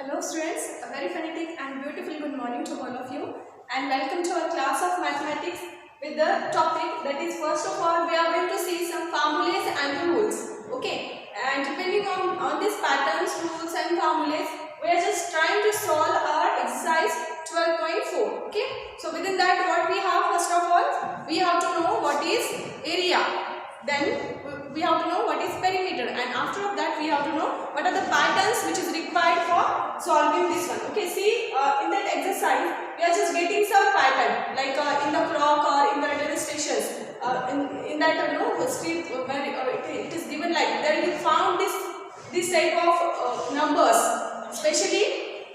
Hello students, a very phonetic and beautiful good morning to all of you and welcome to our class of mathematics with the topic that is, first of all we are going to see some formulas and rules. Okay, and depending on these patterns, rules and formulas, we are just trying to solve our exercise 12.4. Okay, so within that what we have, first of all we have to know what is area, then we have to know what is perimeter, and after that we have to know what are the patterns which is required for solving this one. Okay, see in that exercise we are just getting some pattern like in the clock or in the railway stations, in that street where it is given like there you found this type of numbers. Especially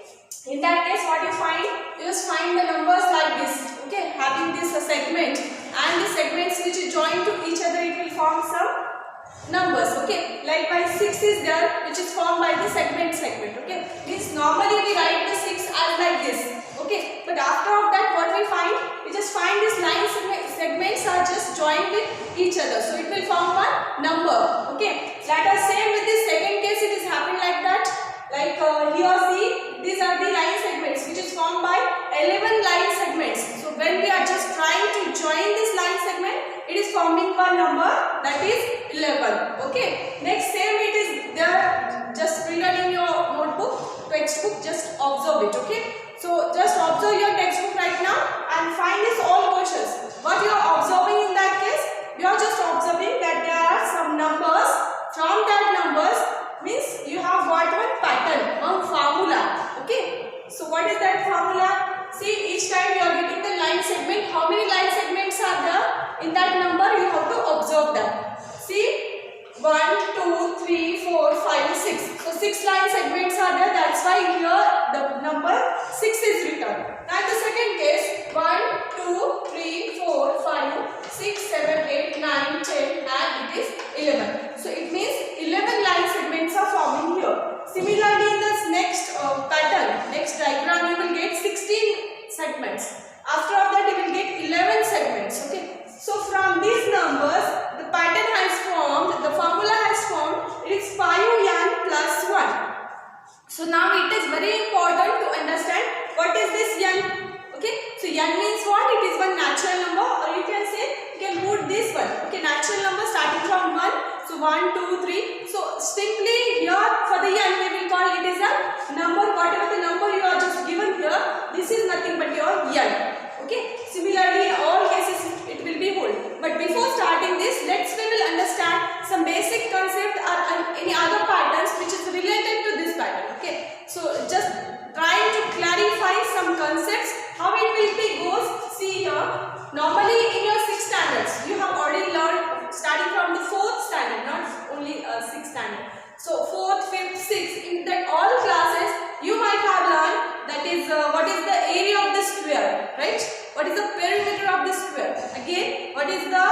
in that case what you find, you just find the numbers like this. Okay, having this segment, and the segments which is joined to each other, it will form some numbers. Okay, like by 6 is there which is formed by the segment. Okay, means normally we write the 6 as like this. Okay, but after of that what we find, we just find these line segments are just joined with each other, so it will form one number. Okay, let us say with this second case it is happening like that. Like here see, these are the line segments which is formed by 11 line segments. So when we are just trying to join this line segment, it is forming one number, that is 11. Okay, next same it is there, just bring it in your notebook, textbook, just observe it. Okay, so just observe your textbook right now and find these all questions. What you are observing in that case, you are just observing that there are some numbers. From that numbers means you have got one pattern, one formula. Okay, so what is that formula? See, each time you are getting the line segment, how many line segments are there in that number, you have to observe them. See, 1, 2, 3, 4, 5, 6. So 6 line segments are there, that's why here the number 6 is written. Now in the second case, 1, 2, 3, 4, 5, 6, 7, 8, 9, 10 and it is 11. So it means 11 line segments are forming here. Similarly in this next pattern, next diagram, you will get 16 segments. After of that you will get 11 segments. Okay, so from these numbers the pattern has formed, the formula has formed, it is 5n plus 1. So now it is very important to understand what is this n. Okay, so n means what? It is one natural number, or you can say, you can put this one. Okay, natural number starting from 1. So 1, 2, 3. So simply here for the n we will call it is a number. Whatever the number you are just given here, this is nothing but your n. Okay, similarly in all cases it will be whole. But before starting this, we will understand some basic concept or any other patterns which is related to this pattern. Okay, so just trying to clarify some concepts, how it will be goes. See here, normally in your 6th standards you have already learned starting from the 4th standard, not only 6th standard. So 4th, 5th, 6th, in that all classes you might have learned that is what is the area of the square, right? What is the perimeter of the square? Again, what is the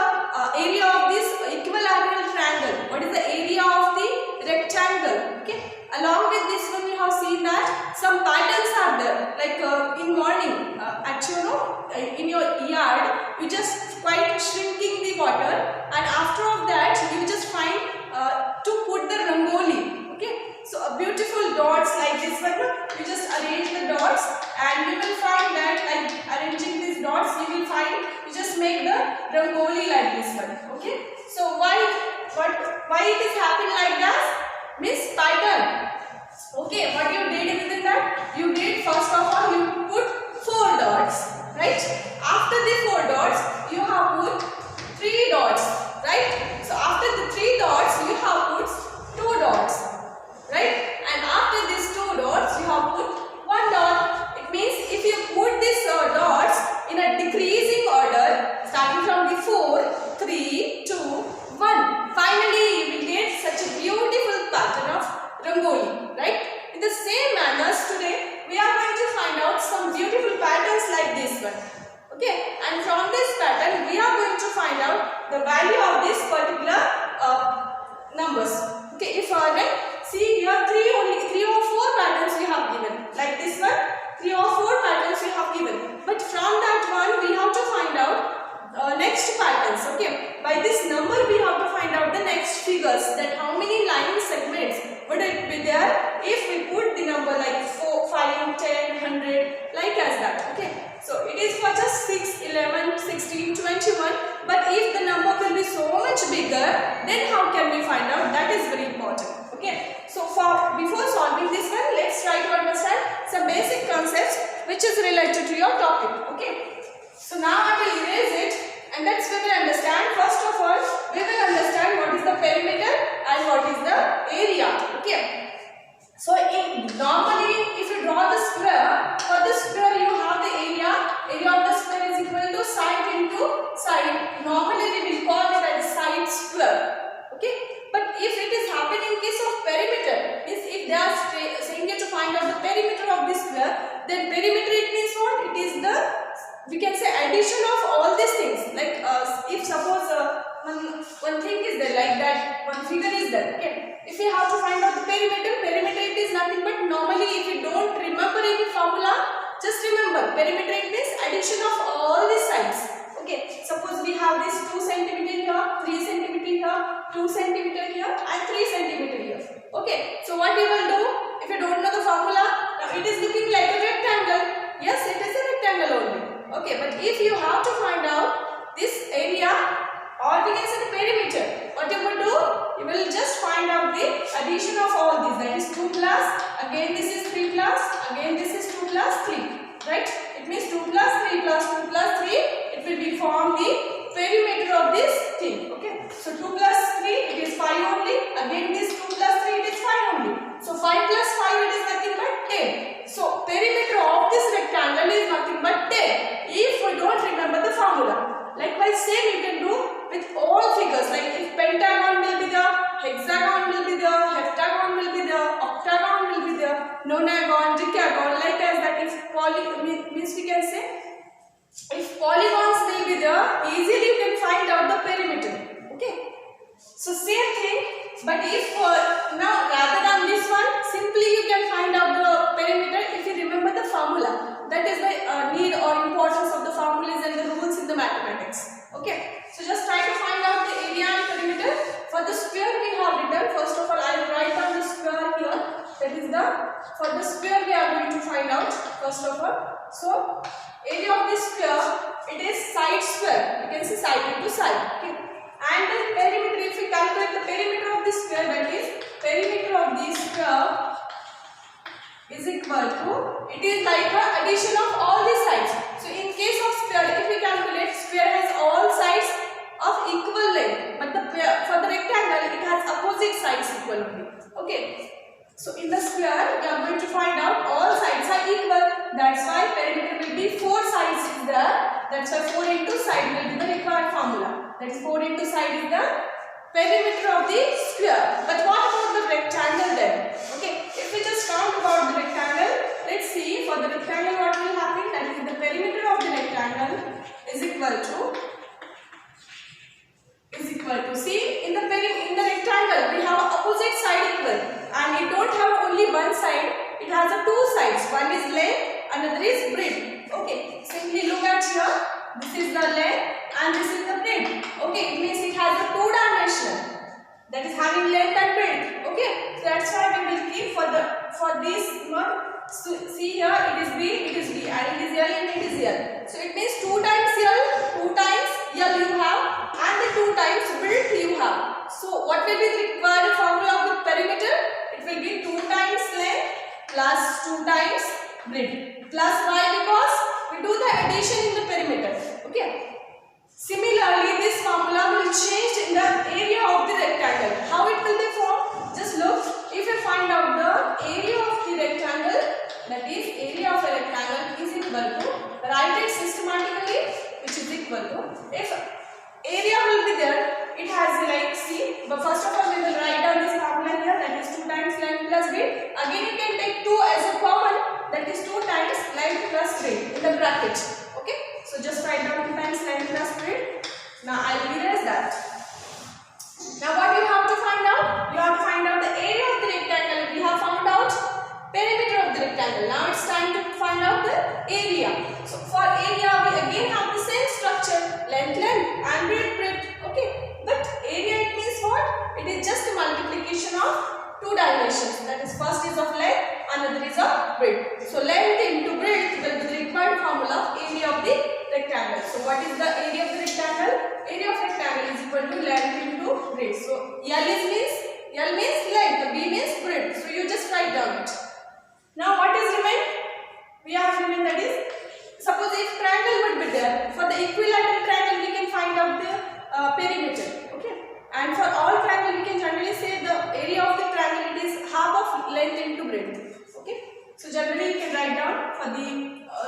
area of this equilateral triangle? What is the area of the rectangle? Okay, along with this one we have seen that some patterns are there, like in morning, actually in your yard you just quite shrinking the water, and after of that you just find to put the rangoli. Okay, so a beautiful dots like this one, you just arrange the dots and you will find that like arranging these dots you will find, you just make the rangoli like this one. Okay, so why it is happening like that? Means pattern. Okay, what you did within that, you did first of all you put 4 dots, right? After the 4 dots you have put 3 dots, right? So after the 3 dots you have put 2 dots, right? And after these 2 dots you have put 1 dot. It means if you put these dots in a decreasing order, starting from the 4, 3, 2, 1, finally you will get such a beautiful pattern of rangoli, right? In the same manners today we are going to find out some beautiful patterns like this one. Okay, and from this pattern we are going to find out the value of this particular numbers. Okay, if see here 3 or 4 patterns we have given, like this one 3 or 4 patterns we have given, but from that one we have to find out next patterns. Okay, by this number we have to find out the next figures, that how many line segments would it be there if we put the number like 4 like as that. Okay, so it is for just 6, 11, 16, 21. But if the number will be so much bigger, then how can we find out? That is very important. Okay, so before solving this one, let's try to understand some basic concepts which is related to your topic. Okay, so now I will erase it, and that's we will understand. First of all, we will understand what is the perimeter and what is the area. Okay. So normally if you draw the square, for the square you have the area of the square is equal to side into side. Normally we will call it as side square. Okay, but if it is happening in case of perimeter, means if they are saying you to find out the perimeter of this square, then perimeter it means what? It is the, we can say, addition of all these things. Like if suppose one thing is there, like that one figure is there. Okay, if we have to find out the perimeter it is nothing but, normally if you don't remember any formula, just remember perimeter it means addition of all these sides. Okay, suppose we have this 2 cm here, 3 cm here, 2 cm here and 3 cm here. Okay, so what you will do if you don't know the formula? Now it is looking like a rectangle. Yes, it is a rectangle only. Okay, but if you have to find out this area, or we can say the perimeter, what you will do? You will just find out the addition of all these. That is 2 plus, again this is 3 plus, again this is 2 plus 3. Right? It means 2 plus 3 plus 2 plus 3. It will be form the perimeter of this thing. Okay? So 2 plus 3 it is 5 only. Again this 2 plus 3 it is 5 only. So 5 plus 5 it is nothing but 10. So perimeter of this rectangle is nothing but 10. If we don't remember the formula. Likewise same you can do with all figures, like if pentagon will be there, hexagon will be there, heptagon will be there, octagon will be there, nonagon, decagon, like as that. If means we can say, if polygons will be there, easily you can find out the perimeter. Okay, so same thing, but if now rather than this one, simply you can find out the perimeter if you remember the formula. That is the need or importance of the formulas and the rules in the mathematics. Okay, so just try to find out the area and perimeter. For the square we have written, first of all I will write down the square here. That is the, for the square we are going to find out first of all. So area of this square, it is side square. You can see side into side. Okay, and the perimeter, if we calculate the perimeter of this square, that is perimeter of this square is equal to, it is like a addition of all these sides. So in case of square, if we calculate, square has all sides of equal length, but for the rectangle it has opposite sides equally. Okay, so in the square we are going to find out all sides are equal. That's why perimeter will be 4 sides is there. That's why 4 into side will be the required formula. That is 4 into side is the perimeter of the square. But what about the rectangle then? Okay, if we just count about the rectangle, let's see for the rectangle what will happen. That is the perimeter of the rectangle is equal to see in the rectangle we have opposite side equal, and it don't have only one side, it has a 2 sides. One is length, another is breadth. Okay, simply look at here. This is the length and this is the breadth. Okay, it means it has a 2 dimension, that is having length and breadth. Okay, so that's why we will keep for this one. So see here, it is B, and it is L, and it is L. So it means 2 times L, 2 times L you have, and the 2 times breadth you have. So what will be the required formula of the perimeter? It will be 2 times length plus 2 times breadth plus y, because we do the addition in the perimeter. Okay. Similarly, this formula will change in the area of the rectangle. How it will be formed? Just look. If you find out the area of the rectangle, that is area of a rectangle is equal to, write it systematically, which is equal to, if area will be there, it has like C, but first of all we will write down this formula here, that is 2 times length plus breadth. Again you can take 2 as a common, that is 2 times length plus breadth in the bracket. Okay, so just write down 2 times length plus breadth. Now I will erase that. Now what you have to find out? You have to find out the area of the rectangle. We have found out perimeter of the rectangle. Now it's time to find out the area. So for area we again have the same structure, length and breadth. Okay, but area it means what? It is just a multiplication of 2 dimensions. That is, first is of length, another is of breadth. So length into breadth will be the rectangle. So what is the area of the rectangle? Area of rectangle is equal to length into breadth. So L means length, B means breadth. So you just write down it. Now what is remain? We have remain, that is, suppose if triangle would be there, for the equilateral triangle we can find out the perimeter. Okay, and for all triangle we can generally say the area of the triangle, it is half of length into breadth. Okay, so generally you can write down for the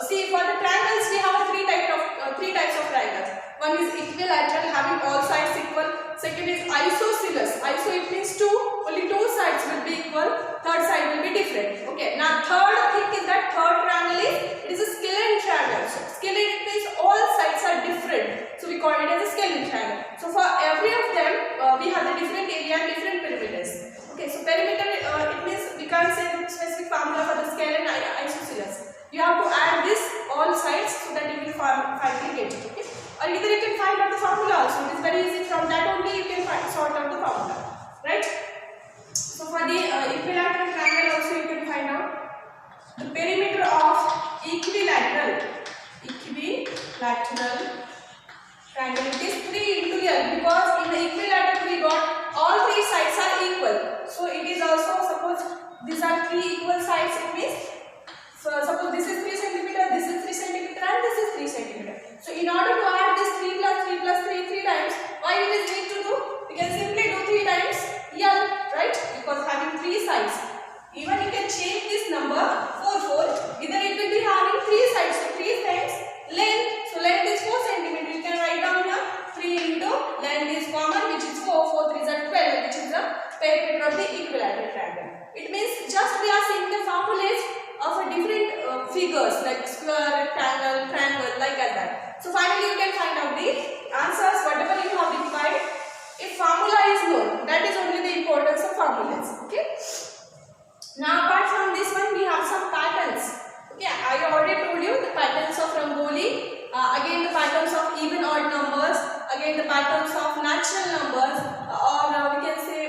see, for the triangles we have three types of triangles. One is equilateral, having all sides equal. Second is isosceles. Iso, it means only two sides will be equal. Third side will be different. Okay, now third thing is that third triangle is a scalene triangle. So scalene, it means all sides are different. So we call it as a scalene triangle. So for every of them we have the different area and different perimeters. Okay, so perimeter, it means we can't say the specific formula for the scalene and isosceles. You have to add this all sides so that you will finally get it. Okay, or either you can find out the formula also. It is very easy. From that only you can sort out the formula, right? So for the equilateral triangle also you can find out the perimeter of equilateral triangle. It is 3 into L, because in the equilateral we got all three sides are equal. So it is also, suppose these are three equal sides, it means, so suppose this is 3 cm, this is 3 cm and this is 3 cm. So in order to add this 3 plus 3 plus 3 3 times, why it is need to do? We can simply do 3 times L, right? Because having 3 sides. Even you can change this number 4, either it will be having 3 sides, so 3 times length. So length is 4 cm. You can write down here 3 into length is common, which is 4, 4 3s are 12, which is the perimeter of the equilateral triangle. It means just we are seeing the formulas of a different figures like square, rectangle, triangle, like that. So finally you can find out the answers, whatever you have required. If formula is known, that is only the importance of formulas. Okay. Now apart from this one, we have some patterns. Okay, I already told you the patterns of Rangoli, again the patterns of even odd numbers, again the patterns of natural numbers, or we can say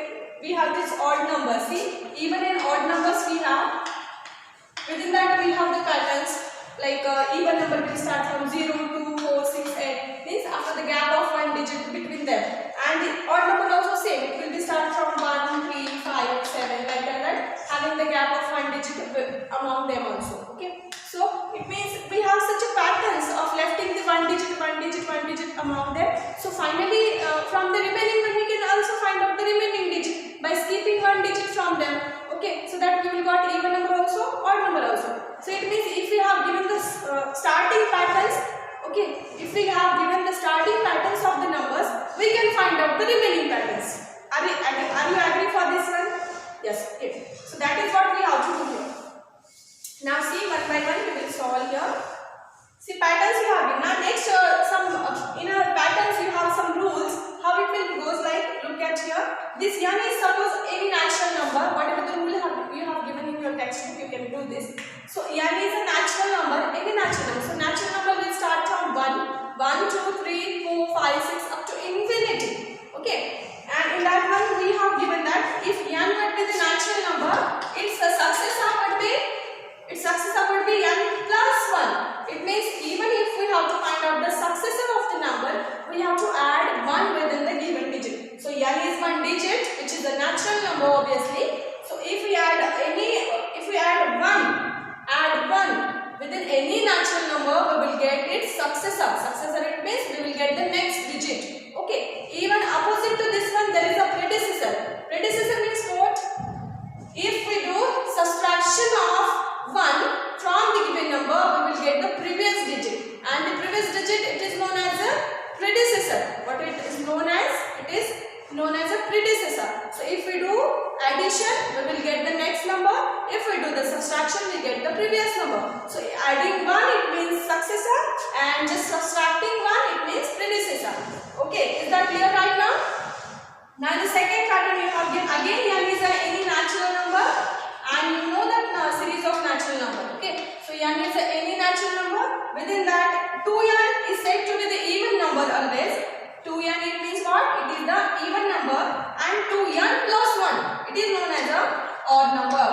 we have this odd numbers. See, even in odd numbers we have, within that we have the patterns like even number will start from 0, 2, 4, 6, 8, means after the gap of 1 digit between them, and the odd number also same, it will be start from 1, 3, 5, 7, like that, having the gap of 1 digit among them also. Okay, so it means we have such a patterns of lefting the 1 digit among them. So finally from the remaining one we can also find out the remaining digit by skipping 1 digit from them. Okay, so that we will got even number also, odd number also. So it means if we have given the starting patterns, okay, if we have given the starting patterns of the numbers, we can find out the remaining patterns. Are you agree for this one? Yes. Okay. So that is what we have to do here. Now see, one by one we will solve here. See, patterns you have. Now next in our patterns you have some rules. How it will goes like, look at here. This n is suppose any natural number. Whatever the rule you have given in your textbook, you can do this. So n is a natural number, any natural number. So natural number will start from 1, 2, 3, 4, 5, 6 up to infinity. Okay. And in that one we have given that if n would be the natural number, its successor would be n plus 1. It means even if we have to find out the successor of the number, we have to add 1 within the given digit. So n is 1 digit, which is a natural number obviously. So if we add 1 within any natural number, we will get its successor. Successor, it means we will get the next digit. Okay. Even opposite to this one, there is a predecessor. Predecessor means what? If we do subtraction of 1 from the given number, we will get the previous digit. And the previous digit, it is known as a predecessor. What it is known as? It is known as a predecessor. So if we do addition, we will get the next number. If we do the subtraction, we get the previous number. So adding 1, it means successor, and just subtracting 1, it means predecessor. Okay, is that clear right now? Now the second pattern you have given, again n is any natural number, and you know that series of natural number. Okay, so n is any natural number. Within that, 2n is said to be the even number always. 2n, it means what? It is the even number, and 2n plus 1, it is known as a odd number.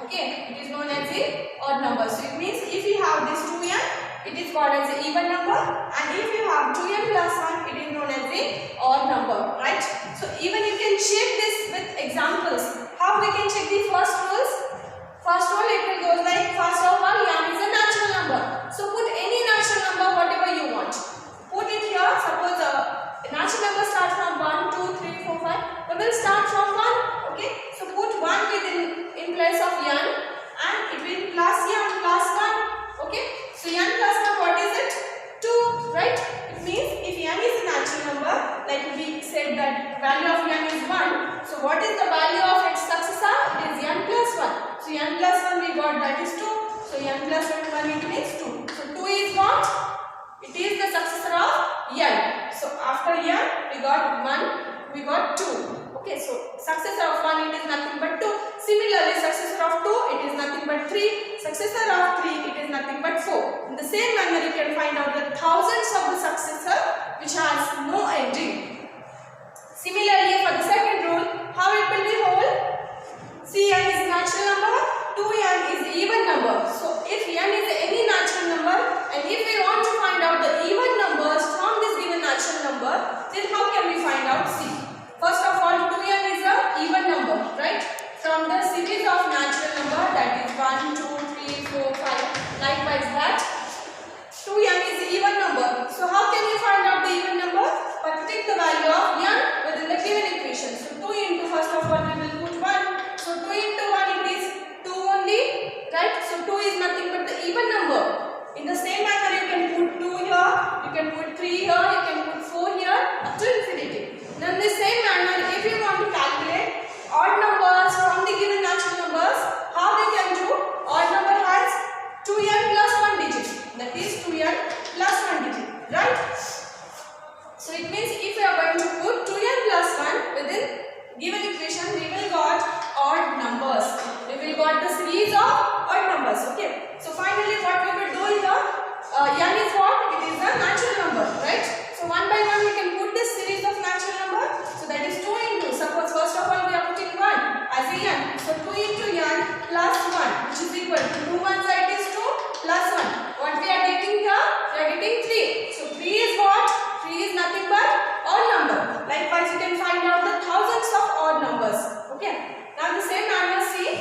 Okay, it is known as a odd number. So it means if we have this 2n it is called as an even number, and if you have 2n plus 1, it is known as a odd number, right? So even you can check this with examples. How we can check the first rules? First rule, it will go like, first of all, n is a natural number. So put any natural number, whatever you want. Put it here. Suppose a natural number starts from 1, 2, 3, 4, 5. We will start from 1. Okay. So put 1 in place of n, and it will plus n plus 1. Okay. So n plus 1, what is it? 2, right? It means if n is a natural number, like we said that value of n is 1. So what is the value of its successor? It is n plus 1. So n plus 1 we got, that is 2. So n plus 1 it means 2. So 2 is what? It is the successor of n. So after n we got 1, we got 2. Okay, so successor of 1 it is nothing but 2. Similarly, successor of 2 it is nothing but 3. Successor of 3 it is nothing but 4. In the same manner you can find out the thousands of the successor which has no ending. Similarly, for the second rule, how it will be whole? See, n is natural number, 2n is even number. So if n is any natural number, and if we want to find out the even numbers from this given natural number, then how can we find out? See, first of all, 2n is a even number, right? From the series of natural number, that is 1, 2, 3, 4, 5, likewise that 2n is the even number. So how can you find out the even number? By putting the value of n within the given equation. So 2 into, first of all, we will put 1. So 2 into 1 it is 2 only, right? So 2 is nothing but the even number. In the same manner, you can put 2 here, you can put 3 here, you can put 4 here, up to infinity. Now in the same manner, if you want to calculate odd numbers from the given natural numbers, how we can do? Odd number has 2n plus 1 digit. That is 2n plus 1 digit, right? So it means if we are going to put 2n plus 1 within given equation, we will got odd numbers. We will got the series of odd numbers. Okay. So finally, what we will do here? N is what? It is a natural number, right? So one by one we can put this series of natural number. So that is 2 into. Suppose first of all we are putting 1 as a n. So 2 into n plus 1, which is equal to 2 one side is 2 plus 1. What we are getting here? We are getting 3. So 3 is what? 3 is nothing but odd number. Likewise, you can find out the thousands of odd numbers. Okay. Now the same manner, see.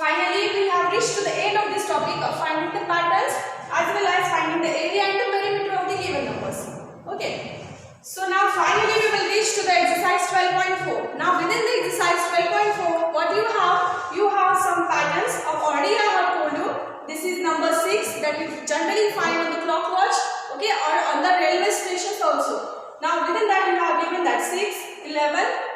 Finally, we have reached to the end of this topic of finding the patterns as well as finding the area and the perimeter of the given numbers. Okay. So now finally we will reach to the exercise 12.4. Now within the exercise 12.4, what you have? You have some patterns of already I have told you. This is number 6 that you generally find on the clock watch, okay, or on the railway stations also. Now within that you have given that 6, 11,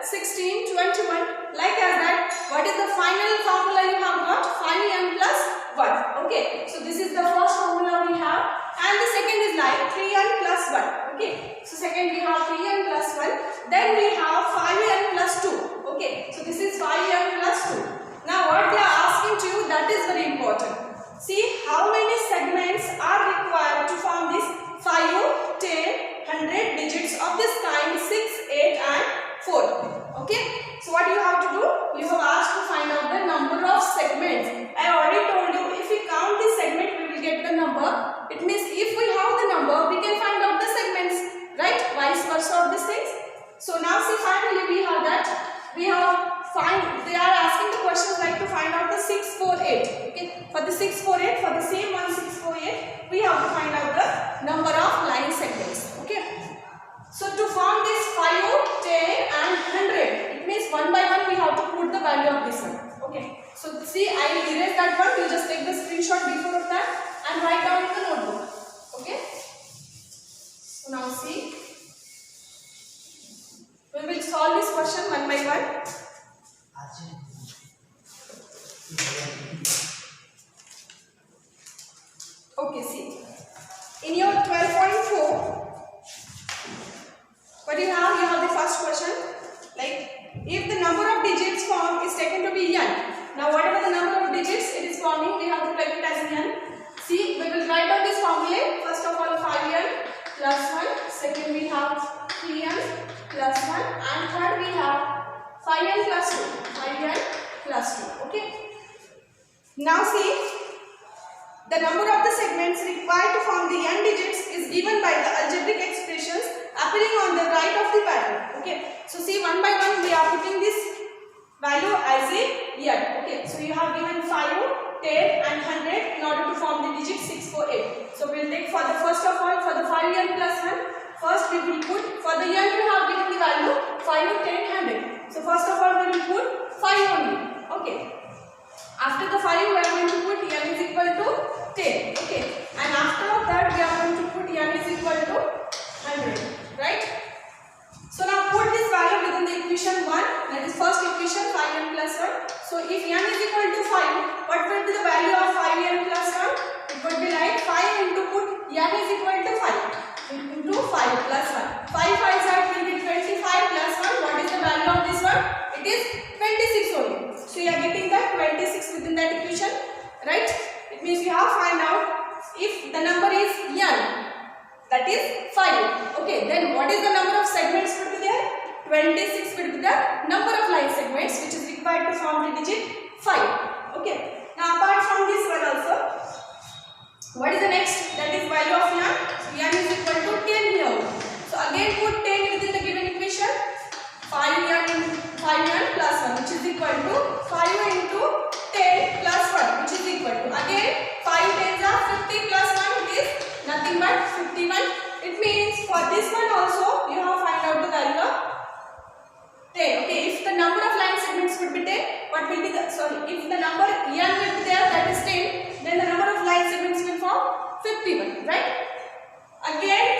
16, 21, like as that. What is the final formula you have got? 5n plus 1. Okay, so this is the first formula we have, and the second is like 3n plus 1. Okay, so second we have 3n plus 1, then we have 5n plus 2. Okay, so this is 5n plus 2. Now what they are asking to you, that is very important. See how many segments are required to form this 5, 10, 100 digits of this kind, 6, 8 and 4. Okay, so what you have to do? You have asked to find out the number of segments. I already told you, if we count the segment, we will get the number. It means if we have the number, we can find out the segments, right? Vice versa of these things. So now see, finally we have that. We have they are asking the questions like to find out the 648. Okay, for the 648, for the same one 648, we have to find out the number of line segments. Okay, so to form this 5, 10 and 100, it means one by one we have to put the value of this one. Okay, so see, I will erase that one. You just take the screenshot before of that and write down in the notebook. Okay, so now see, we will solve this question one by one. Okay, see, in your 12.4, what do you have? You have the first question, like if the number of digits formed is taken to be n. Now whatever the number of digits it is forming, we have to take it as n. See, we will write down this formula. First of all, 5n plus 1. Second we have 3n plus 1. And third we have 5n plus 2. 5n plus 2. Okay. Now see, The number of the segments required to form the n digits is given by the algebraic expressions appearing on the right of the pattern. Okay, so see, one by one we are putting this value as a n. Okay, so you have given 5, 10 and 100 in order to form the digit 648. So we will take for the first of all for the 5n plus 1. First we will put, for the n we have given the value 5, 10, 100. So first of all we will put 5 only. Okay. After the 5 we are going to put n is equal to 10. Okay. And after that we are going to put n is equal to 100. Right. So now put this value within the equation 1. That is first equation 5n plus 1. So if n is equal to 5, what will be the value of 5n plus 1? It would be like 5 into put n is equal to 5. Into 5 plus 1. 5 5s are will be 25 plus 1. What is the value of this one? It is 26 only. So you are getting that 26 within that equation, right? It means you have to find out if the number is n, that is 5. Okay, then what is the number of segments would be there? 26 will be the number of line segments which is required to form the digit 5. Okay. Now apart from this one also, what is the next? That is value of n. So n is equal to 10 here. So again put 10 within the given equation. 5n plus 1 which is equal to 5 into 10 plus 1 which is equal to, again 5 tens are 50 plus 1, it is nothing but 51. It means for this one also you have to find out the value of 10. Okay, if the number of line segments would be 10, what will be the, if the number n will be there, that is 10, then the number of line segments will form 51, right? Again,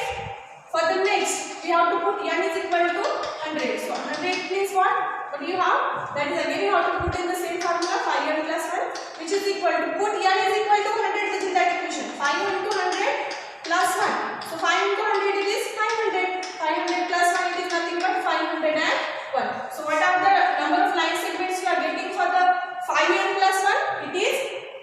for the next, we have to put n is equal to 100. So 100 means what? What do you have? That is again you have to put in the same formula 5n plus 1, which is equal to, put n is equal to 100 within that equation. 5 into 100 plus 1. So 5 into 100 it is 500. 500 plus 1 it is nothing but 501. So what are the number of line segments you are getting for the 5n plus 1? It is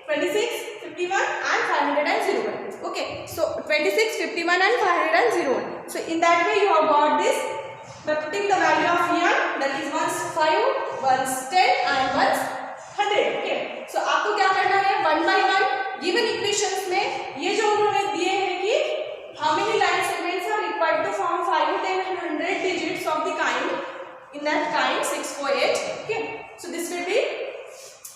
26, 51 and 501. Okay, so 26, 51 and 501. So in that way you have got this by putting the value of n, that is once 5, once 10 and once 100. Okay, so आपको क्या करना है, one by one given equations में ये जो उन्होंने दिए हैं कि how many line segments are required to form 5, 10 and 100 digits of the kind, in that kind 648. Okay, so this will be,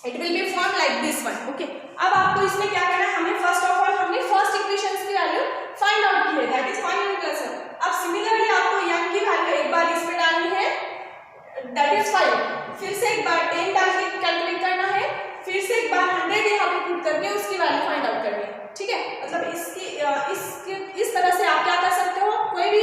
it will be formed like this one. Okay, अब आपको इसमें क्या करना है, हमें first of all हमने first equations की value find out की है, that is 5n plus 1. अब similarly आपको n की value एक बार इसमें डालनी है, that is 5. फिर से एक बार 10 डाल के कैलकुलेट करना है, फिर से एक बार 100 यहाँ पे पुट करके उसकी वैल्यू फाइंड आउट करनी है. ठीक है, मतलब इस तरह से आप क्या कर सकते हो, कोई भी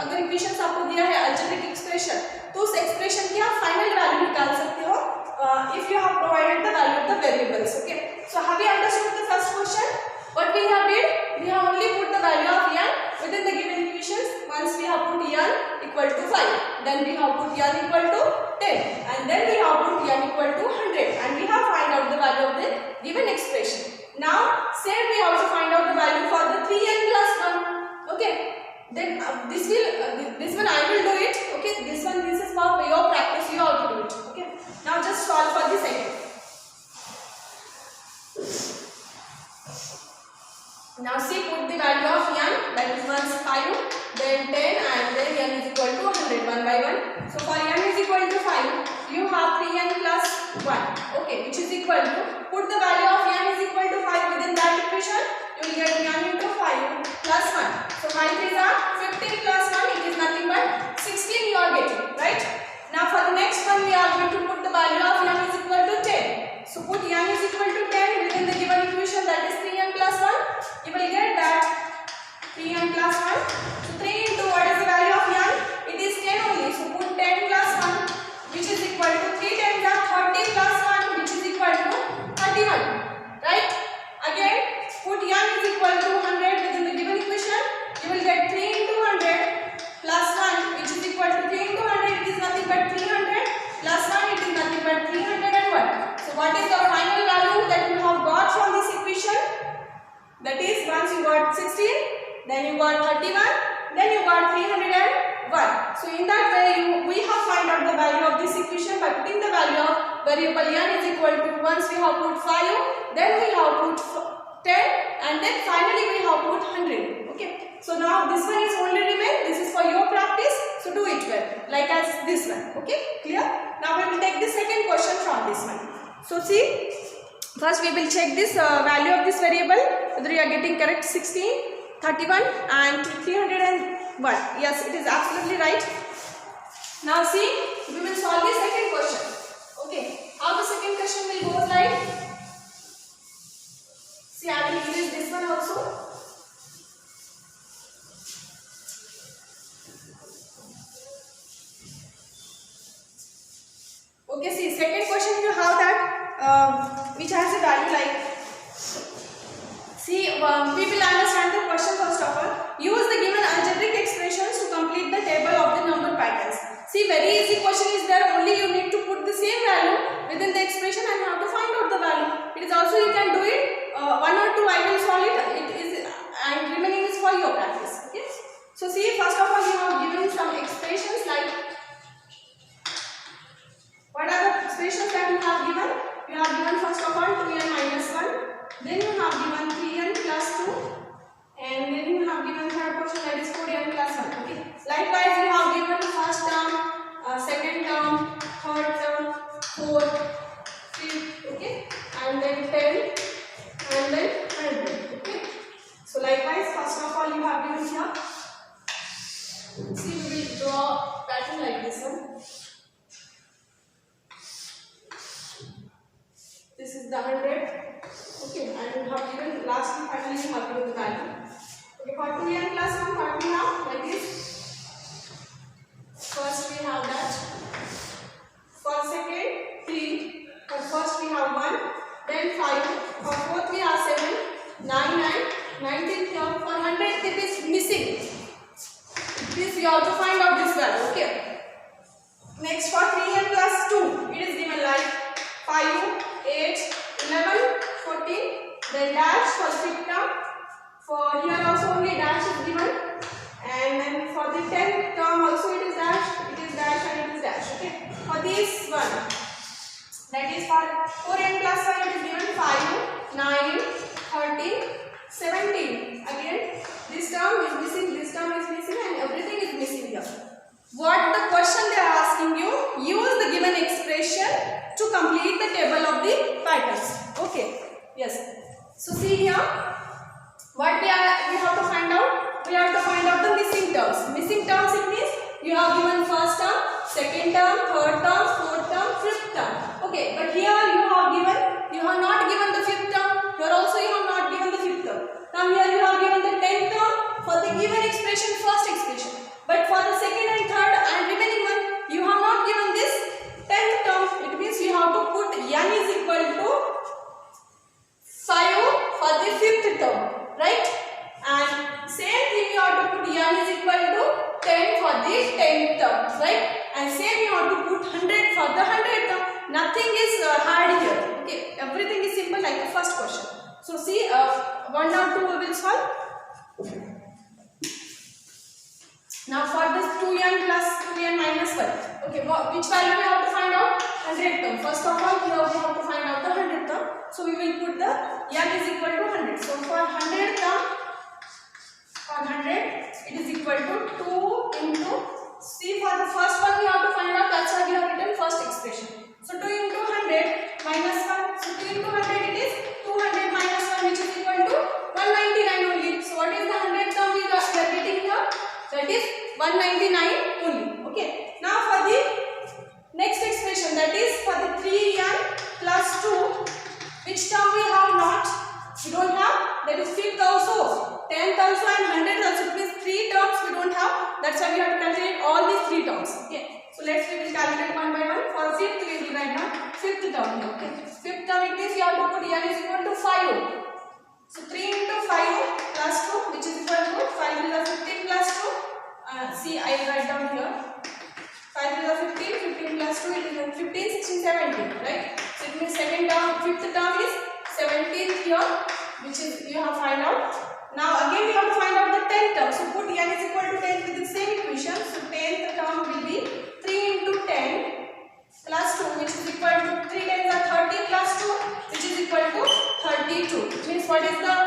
अगर इक्वेशंस आपको दिया है अल्जेब्रिक एक्सप्रेशन, तो उस एक्सप्रेशन की आप फाइनल वैल्यू निकाल सकते हो if you have provided the value of the variables. Okay, so have you understood the first question? What we have did, we have only put the value of n within the given equations. Once we have put n equal to 5, then we have put n equal to 10, and then we have put n equal to 100, and we have find out the value of the given expression. Now same we have to find out the value for the 3n plus 1. Okay, then this one I will do it. Okay, this is for your practice, you have to do it. Okay, now just solve for the second. Now see, put the value of n, that is once 5, then 10 and then n is equal to 100 one by one. So for n is equal to 5, you have 3n plus 1. Okay, which is equal to, put the value of n is equal to 5 within that equation, you will get n into 5 plus 1. So 5 is 15 plus 1, it is nothing but 16 you are getting, right? Now for the next one we are going to put the value of n is equal to 10. So put n is equal to 10 within the given equation, that is 3n plus 1. You will get that 3n plus 1. So 3 into what is the value of n? It is 10 only. So put 10 plus 1 which is equal to 3 times 30 plus 1 which is equal to 31. Right? Again put n is equal to 100 within the given equation. You will get 3 into 100 plus 1 which is equal to 3 into 100, it is nothing but 300 plus 1, it is nothing but 301. So what is the final value that you have got from this equation? That is, once you got 16, then you got 31, then you got 301. So in that way we have find out the value of this equation by putting the value of variable n is equal to, once we have put 5, then we have put 10 and then finally we have put 100. Okay, so now this one is only remain. This is for your practice, so do it well, like as this one. Okay, clear? Now we will take the second question from this one. So see, first we will check this value of this variable, whether you are getting correct. 16, 31 and 301. Yes, it is absolutely right. Now see, we will solve the second question. Okay, how the second question will go like? See, I will erase this one also. Okay, see, second question you have that which has a value like. See, we will understand the question first of all. Use the given algebraic expressions to complete the table of the number patterns. See, very easy question is there. Only you need to put the same value within the expression and have to find out the value. It is also you can do it. One or two I will solve it. It is and remaining is for your practice. Okay. So see, first of all you have given some expressions like. What are the expressions that you have given? You have given first of all 2n minus 1. Then you have given 3n plus 2, and then you have given third portion that is 4n plus 1. Okay. Likewise, you have given first term, second term, third term, fourth, fifth. Okay, and then 10, and then 100. Okay. So likewise, first of all, you have given here. See, we will draw pattern like this one. This is the 100. Okay, and you have given lastly finally you have given the value. Okay, for 2n plus 1, what we have like this. First we have that. For second 3. For first we have 1. Then 5. For fourth we have 7, 9 and 19th term. For 100th it is missing. This you have to find out this value. Okay. Next for 3n plus 2, it is given like 5, 8, 11, 14, then dash for fifth term. For here also only dash is given, and then for the 10th term also it is dash, and it is dash. Okay. For this one, that is for 4n plus 1, it is given 5, 9, 13, 17. Again, this term is missing, and everything is missing here. What the question they are asking you? Use the given expression to complete the table of the patterns. Okay. Yes. So see here, what we have to find out? We have to find out the missing terms. Missing terms it means you have given first term, second term, third term, fourth term, fifth term. Okay, but here you have not given the fifth term. Here also you have not given the fifth term. Now here you have given the 10th term for the given expression, first expression. But for the second and third and remaining one, you have not given this 10th term. It means you have to put n is equal to 5 for the fifth term, right? And same thing you have to put n is equal to 10 for the 10th term, right? And same you have to put 100 for the 100th term. Nothing is hard here. Okay, everything is simple like the first question. So see, 1 or 2 we will solve. Now for this 2n plus 2n minus 1. Okay, which value we have to find out? 100th term. First of all, here we have to find out the 100th term. So we will put the n is equal to 100. So for 100th term, for 100, it is equal to 2 into, see for the first one we have to find out, that's why we have written first expression. So 2 into 100 minus 1. So 2 into 100 it is 200 minus 1, which is equal to 199 only. So what is the 100th term we are getting here? That is 199 only. Okay. Now for the next expression, that is for the 3n plus 2, which term we have not? We don't have. That is 5th also, 10th also and 100th also. It means 3 terms we don't have. That's why we have to calculate all these 3 terms. Okay. So we will calculate one by one. For 5th we will write down 5th term here. Okay. 5th term it means you have to put n is equal to 5. So 3 into 5 plus 2, which is equal to 5 is 15 plus 2. See, I will write down here. 5 is 15, 15 plus 2, it is 15, 16, 17, right? So it means second term, 5th term is 17th here, which is you have to find out. Now again we have to find out the 10th term. So put n is equal to 10 with the same equation. So 10th term will be 3 into 10 plus 2, which is equal to 3 times 30 plus 2, which is equal to 32. It means what is the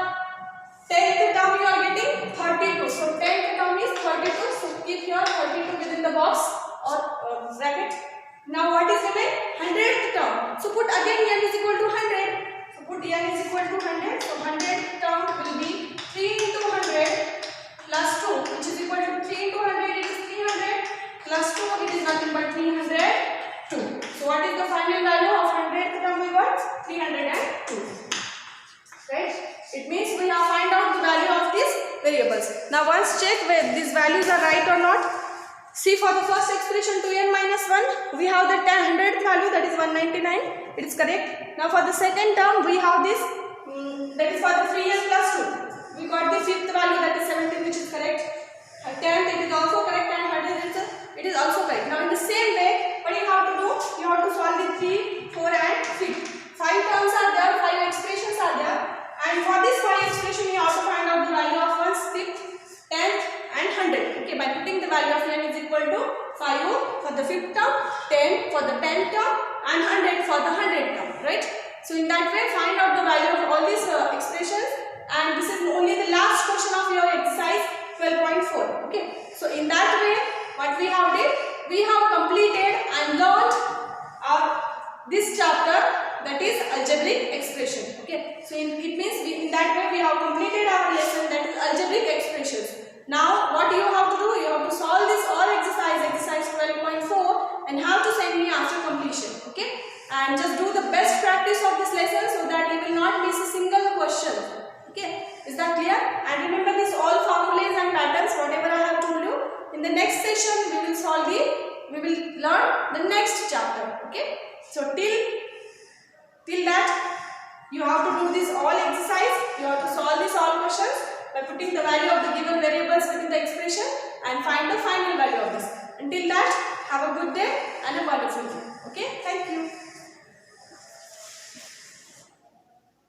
10th term you are getting 32. So 10th term is 32. So keep your 32 within the box or bracket. Now what is remaining? 100th term. So put again n is equal to 100. So put n is equal to 100. So 100th term will be 3 into 100 plus 2, which is equal to 3 into 100, it is 300 plus 2, it is nothing but 302. So what is the final value of 100th term we got? 302. Right? It means we have find out the value of these variables. Now once check whether these values are right or not. See, for the first expression 2n minus 1, we have the 100th value, that is 199. It is correct. Now for the second term, we have this, that is for the 3n plus 2. We got the fifth value, that is 17, which is correct. 10th, it is also correct, and 100th, it is also correct. Now in the same way, what you have to do? You have to solve the 3, 4 and 5. 5 terms are there, 5 expressions are there. And for this 5 expression, you have to find out the value of 1, 5th, 10th and 100. Okay, by putting the value of n is equal to 5 for the 5th term, 10 for the 10th term and 100 for the 100th term, right? So in that way, find out the value of all these expressions, and this is only the last question of your exercise 12.4. Okay, so in that way, what we have did, we have completed and learned this chapter, that is algebraic expression. Okay, so it means in that way we have completed our lesson, that is algebraic expressions. Now what you have to do, you have to solve this all exercise 12.4 and have to send me after completion. Okay, and just do the best practice of this lesson so that you will not miss a single question. Okay, is that clear? And remember this all formulas and patterns, whatever I have told you. In the next session we will learn the next chapter. Okay, so till that you have to do this all exercise, you have to solve this all questions by putting the value of the given variables within the expression and find the final value of this. Until that, have a good day and a wonderful day.